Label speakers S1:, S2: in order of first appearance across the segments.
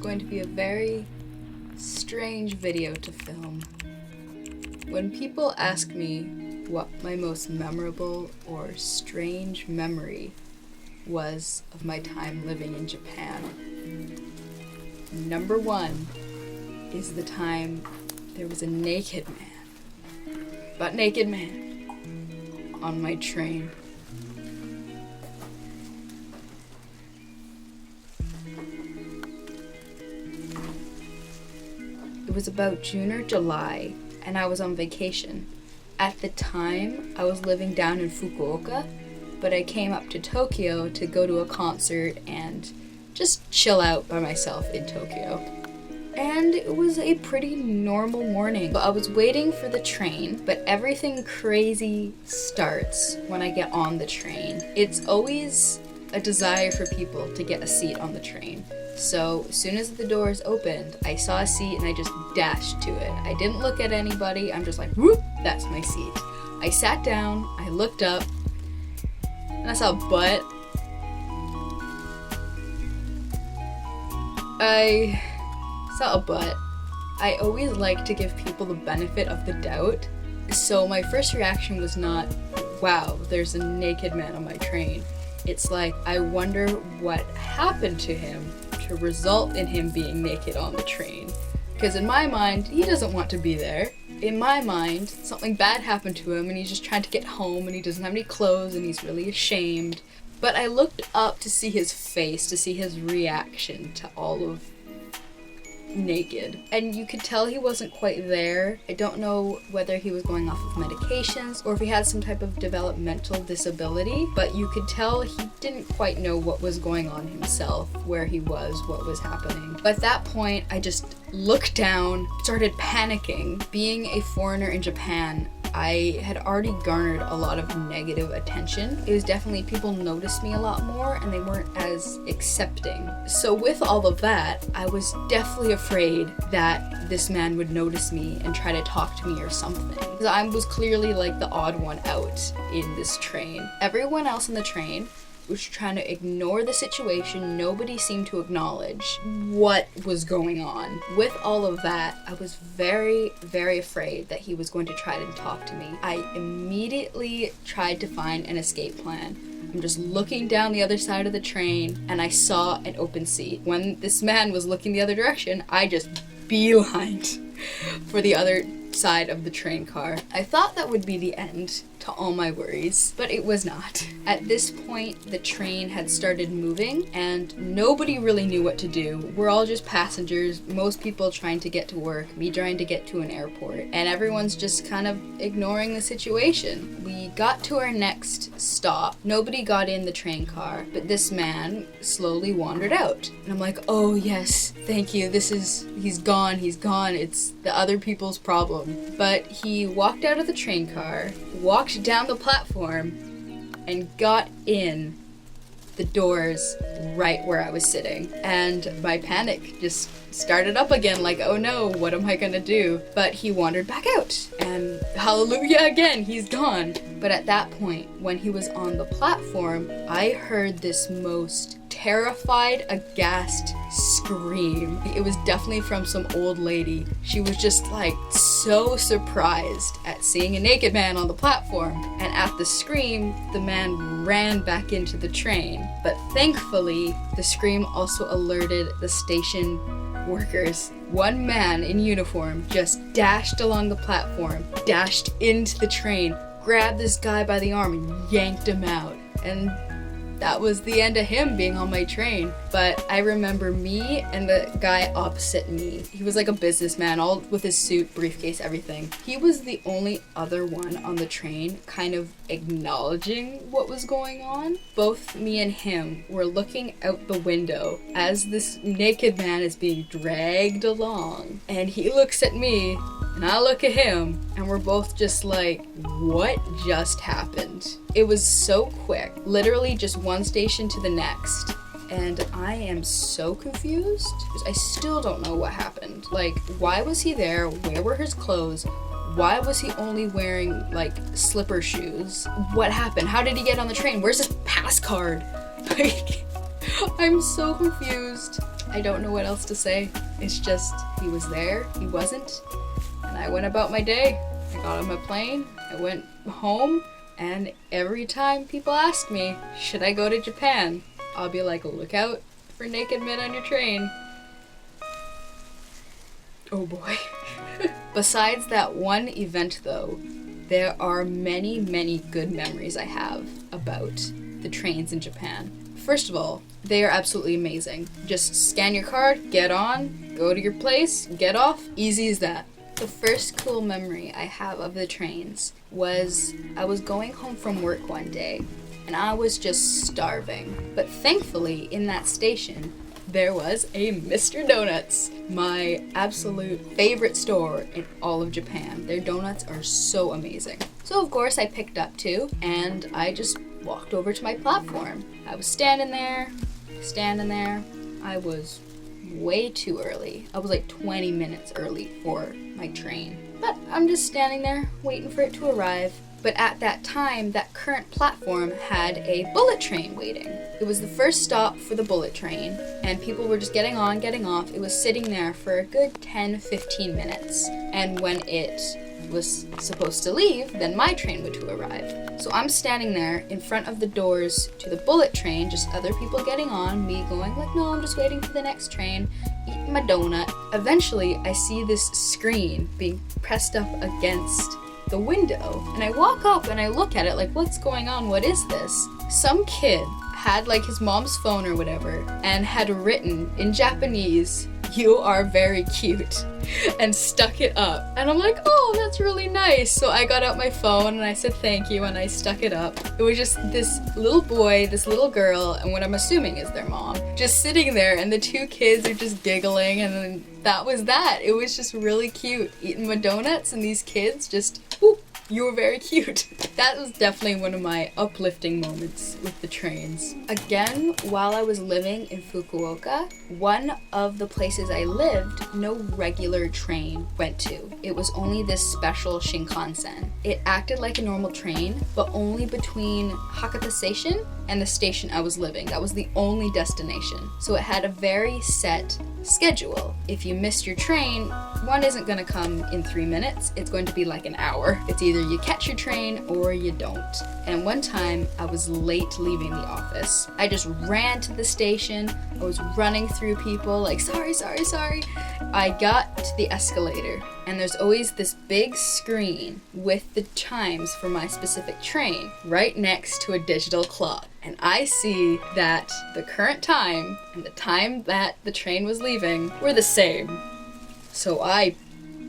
S1: going to be a very strange video to film. When people ask me what my most memorable or strange memory was of my time living in Japan, number one is the time there was a naked man, butt-naked man, on my train. It was about June or July, and I was on vacation. At the time, I was living down in Fukuoka, but I came up to Tokyo to go to a concert and just chill out by myself in Tokyo. And it was a pretty normal morning. I was waiting for the train, but everything crazy starts when I get on the train. It's always a desire for people to get a seat on the train. So as soon as the doors opened, I saw a seat and I just dashed to it. I didn't look at anybody, I'm just like, whoop, that's my seat. I sat down, I looked up, and I saw a butt. I saw a butt. I always like to give people the benefit of the doubt. So my first reaction was not, wow, there's a naked man on my train. It's like, I wonder what happened to him to result in him being naked on the train. Because in my mind, he doesn't want to be there. In my mind, something bad happened to him and he's just trying to get home and he doesn't have any clothes and he's really ashamed. But I looked up to see his face, to see his reaction to all of naked. And you could tell he wasn't quite there. I don't know whether he was going off of medications or if he had some type of developmental disability, but you could tell he didn't quite know what was going on himself, where he was, what was happening. But at that point, I just looked down, started panicking. Being a foreigner in Japan, I had already garnered a lot of negative attention. It was definitely, people noticed me a lot more and they weren't as accepting. So with all of that, I was definitely afraid that this man would notice me and try to talk to me or something. Because I was clearly like the odd one out in this train. Everyone else in the train was trying to ignore the situation. Nobody seemed to acknowledge what was going on. With all of that, I was very, very afraid that he was going to try to talk to me. I immediately tried to find an escape plan. I'm just looking down the other side of the train and I saw an open seat. When this man was looking the other direction, I just beelined for the other side of the train car. I thought that would be the end to all my worries, but it was not. At this point, the train had started moving and nobody really knew what to do. We're all just passengers, most people trying to get to work, me trying to get to an airport, and everyone's just kind of ignoring the situation. We got to our next stop. Nobody got in the train car, but this man slowly wandered out. And I'm like, oh yes, thank you, he's gone, it's the other people's problem. But he walked out of the train car, walked down the platform, and got in the doors right where I was sitting. And my panic just started up again, like, oh no, what am I gonna do? But he wandered back out, and hallelujah again, he's gone. But at that point, when he was on the platform, I heard this most terrified, aghast scream. It was definitely from some old lady. She was just like so surprised at seeing a naked man on the platform. And at the scream, the man ran back into the train. But thankfully, the scream also alerted the station workers. One man in uniform just dashed along the platform, dashed into the train, grabbed this guy by the arm and yanked him out. And that was the end of him being on my train. But I remember me and the guy opposite me. He was like a businessman, all with his suit, briefcase, everything. He was the only other one on the train kind of acknowledging what was going on. Both me and him were looking out the window as this naked man is being dragged along. And he looks at me and I look at him and we're both just like, what just happened? It was so quick, literally just one station to the next. And I am so confused. I still don't know what happened. Like, why was he there? Where were his clothes? Why was he only wearing like slipper shoes? What happened? How did he get on the train? Where's his pass card? Like, I'm so confused. I don't know what else to say. It's just, he was there, he wasn't, and I went about my day. I got on my plane, I went home, and every time people ask me, should I go to Japan? I'll be like, look out for naked men on your train. Oh boy. Besides that one event though, there are many, many good memories I have about the trains in Japan. First of all, they are absolutely amazing. Just scan your card, get on, go to your place, get off, easy as that. The first cool memory I have of the trains was I was going home from work one day and I was just starving. But thankfully in that station, there was a Mr. Donuts, my absolute favorite store in all of Japan. Their donuts are so amazing. So of course I picked up two and I just walked over to my platform. I was standing there. I was way too early. I was like 20 minutes early for my train. But I'm just standing there waiting for it to arrive. But at that time, that current platform had a bullet train waiting. It was the first stop for the bullet train, and people were just getting on, getting off. It was sitting there for a good 10-15 minutes. And when it was supposed to leave, then my train would to arrive. So I'm standing there in front of the doors to the bullet train, just other people getting on, me going like, no, I'm just waiting for the next train, eating my donut. Eventually, I see this screen being pressed up against the window, and I walk up and I look at it like, what's going on? What is this? Some kid had like his mom's phone or whatever and had written in Japanese, "You are very cute," and stuck it up. And I'm like, oh, that's really nice. So I got out my phone and I said thank you and I stuck it up. It was just this little boy, this little girl, and what I'm assuming is their mom, just sitting there, and the two kids are just giggling, and then that was that. It was just really cute, eating my donuts and these kids just, whoop, you were very cute. That was definitely one of my uplifting moments with the trains. Again, while I was living in Fukuoka, one of the places I lived, no regular train went to. It was only this special Shinkansen. It acted like a normal train, but only between Hakata Station and the station I was living. That was the only destination. So it had a very set schedule. If you missed your train, one isn't gonna come in 3 minutes. It's going to be like an hour. It's either you catch your train or you don't. And one time I was late leaving the office. I just ran to the station. I was running through people like, sorry. I got to the escalator, and there's always this big screen with the chimes for my specific train right next to a digital clock. And I see that the current time and the time that the train was leaving were the same. So I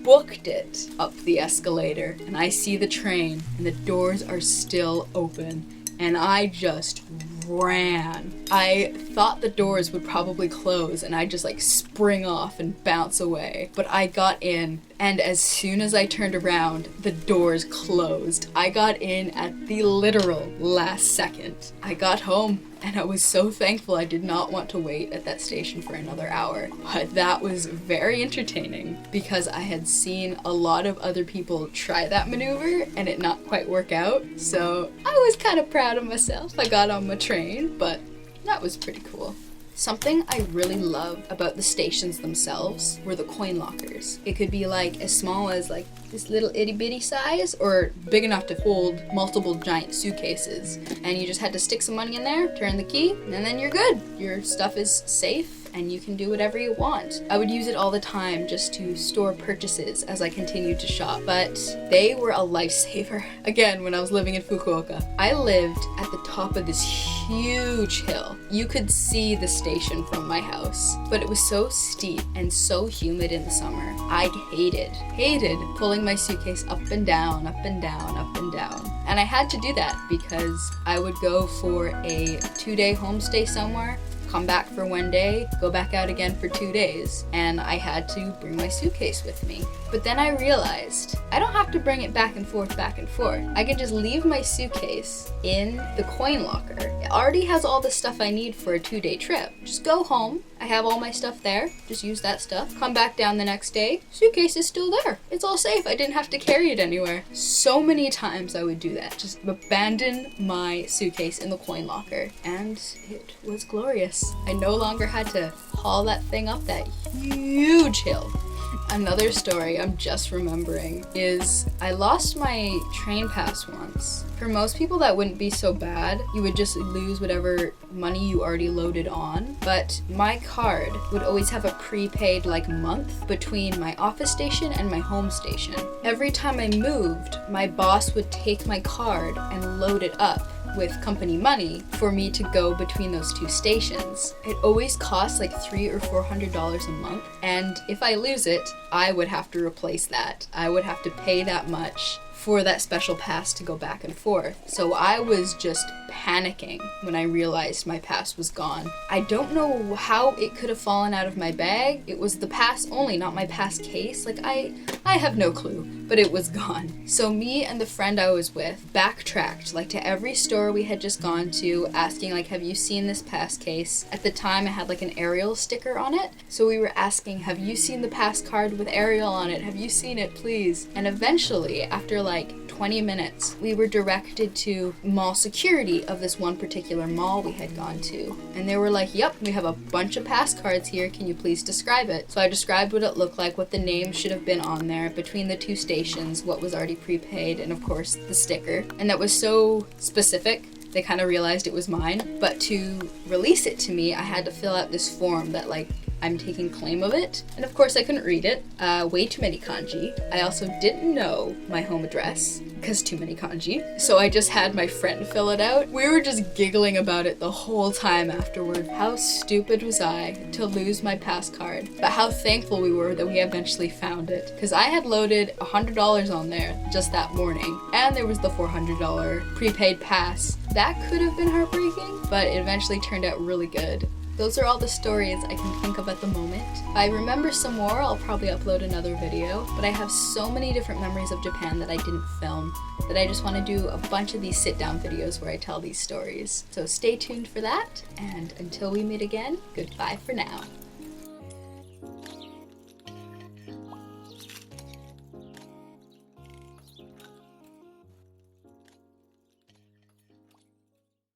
S1: booked it up the escalator, and I see the train and the doors are still open, and I just ran. I thought the doors would probably close and I just like spring off and bounce away. But I got in, and as soon as I turned around, the doors closed. I got in at the literal last second. I got home and I was so thankful I did not want to wait at that station for another hour. But that was very entertaining because I had seen a lot of other people try that maneuver and it not quite work out. So I was kind of proud of myself. I got on my train, but that was pretty cool. Something I really loved about the stations themselves were the coin lockers. It could be like as small as like this little itty bitty size or big enough to hold multiple giant suitcases. And you just had to stick some money in there, turn the key, and then you're good. Your stuff is safe and you can do whatever you want. I would use it all the time just to store purchases as I continued to shop, but they were a lifesaver. Again, when I was living in Fukuoka, I lived at the top of this huge hill. You could see the station from my house, but it was so steep and so humid in the summer. I hated pulling my suitcase up and down. And I had to do that because I would go for a 2-day homestay somewhere, come back for 1 day, go back out again for 2 days, and I had to bring my suitcase with me. But then I realized I don't have to bring it back and forth. I can just leave my suitcase in the coin locker. It already has all the stuff I need for a 2-day trip. Just go home, I have all my stuff there, just use that stuff, come back down the next day, suitcase is still there. It's all safe, I didn't have to carry it anywhere. So many times I would do that, just abandon my suitcase in the coin locker, and it was glorious. I no longer had to haul that thing up that huge hill. Another story I'm just remembering is I lost my train pass once. For most people that wouldn't be so bad. You would just lose whatever money you already loaded on. But my card would always have a prepaid like month between my office station and my home station. Every time I moved, my boss would take my card and load it up with company money for me to go between those two stations. It always costs like $300 or $400 a month, and if I lose it, I would have to replace that. I would have to pay that much for that special pass to go back and forth. So I was just panicking when I realized my pass was gone. I don't know how it could have fallen out of my bag. It was the pass only, not my pass case. Like I have no clue, but it was gone. So me and the friend I was with backtracked like to every store we had just gone to, asking like, have you seen this pass case? At the time I had like an Arial sticker on it. So we were asking, have you seen the pass card with Arial on it? Have you seen it, please? And eventually, after like 20 minutes, we were directed to mall security of this one particular mall we had gone to. And they were like, yep, we have a bunch of pass cards here. Can you please describe it? So I described what it looked like, what the name should have been on there, between the two stations, what was already prepaid, and of course the sticker. And that was so specific, they kind of realized it was mine. But to release it to me, I had to fill out this form that like, I'm taking claim of it. And of course I couldn't read it. Way too many kanji. I also didn't know my home address because too many kanji. So I just had my friend fill it out. We were just giggling about it the whole time afterward. How stupid was I to lose my pass card? But how thankful we were that we eventually found it. Because I had loaded $100 on there just that morning. And there was the $400 prepaid pass. That could have been heartbreaking, but it eventually turned out really good. Those are all the stories I can think of at the moment. If I remember some more, I'll probably upload another video, but I have so many different memories of Japan that I didn't film that I just want to do a bunch of these sit-down videos where I tell these stories. So stay tuned for that, and until we meet again, goodbye for now.